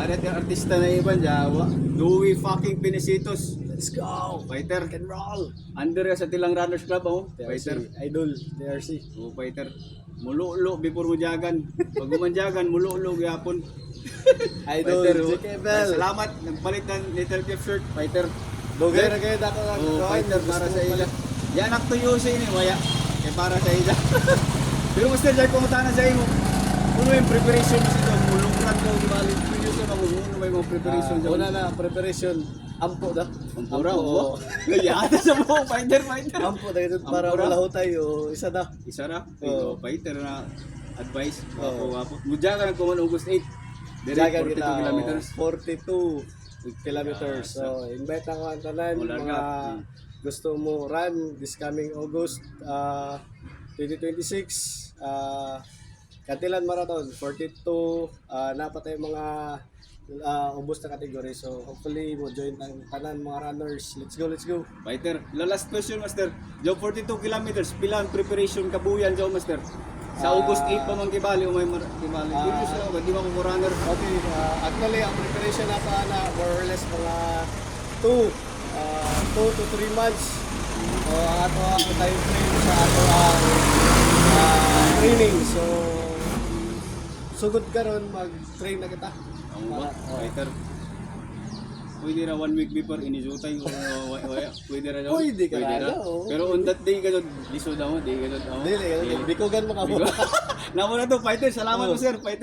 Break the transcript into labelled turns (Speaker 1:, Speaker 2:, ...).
Speaker 1: Narit yung artista na iban Jawa. Louis fucking Pinesitos.
Speaker 2: Let's go!
Speaker 1: Fighter.
Speaker 2: Rock and roll!
Speaker 1: Under sa Tilang Runners Club oh. Fighter.
Speaker 2: Idol, TRC.
Speaker 1: Oh, fighter. Mululo before mo jagan. Pag umanjagan, mululo gyapon.
Speaker 2: Idol,
Speaker 1: Fighter, oh.
Speaker 2: JK Bell.
Speaker 1: Salamat. Nagpalit ng little gift shirt. Fighter.
Speaker 2: Dugay na kayo dako ng
Speaker 1: Oh, fighter para sa ila. Yan ak tuyo sa ini waya. Kay para sa ila. Pero Master Jack kung na sa imo. Kuno yung preparation mo sa mulungran ko balik. Video sa maguguno may mga preparation sa
Speaker 2: Una na, preparation. Ampo da.
Speaker 1: Ampura oh. Yata sa mo fighter.
Speaker 2: Ampo da ito para
Speaker 1: Ampura.
Speaker 2: wala hutay o isa da.
Speaker 1: Isa ra.
Speaker 2: Oo.
Speaker 1: Fighter na advice.
Speaker 2: Oo.
Speaker 1: Wapo. Mudya ka ng kuman August 8.
Speaker 2: Jagan
Speaker 1: Direct 42
Speaker 2: kita
Speaker 1: kilometers.
Speaker 2: 42 kilometers. So, invite ako ang tanan
Speaker 1: Wala
Speaker 2: mga
Speaker 1: nga.
Speaker 2: gusto mo run this coming August 2026. Katilan Marathon 42 napatay mga ubos na kategory. So, hopefully mo join ang tanan mga runners. Let's go.
Speaker 1: Fighter. Last question Master. Job 42 kilometers. Pila ang preparation kabuyan Joe Master? Sa August 8 pa man kibali o may kibali. Dito siya, di ba ko runner?
Speaker 2: Okay, actually ang preparation na pa na more or less mga 2 to 3 months. Ato ang time frame sa ato ang training. So sugod karon mag-train na kita.
Speaker 1: Ang ba? Fighter. Pwede ra 1 week before inizutay o pwede ra daw.
Speaker 2: Pwede ka na,
Speaker 1: ra.
Speaker 2: oo.
Speaker 1: Pero on that day ka lisod daw, di ka daw.
Speaker 2: Dili, bikogan mo ka mo.
Speaker 1: Namo na to fighter. Salamat po sir, fighter.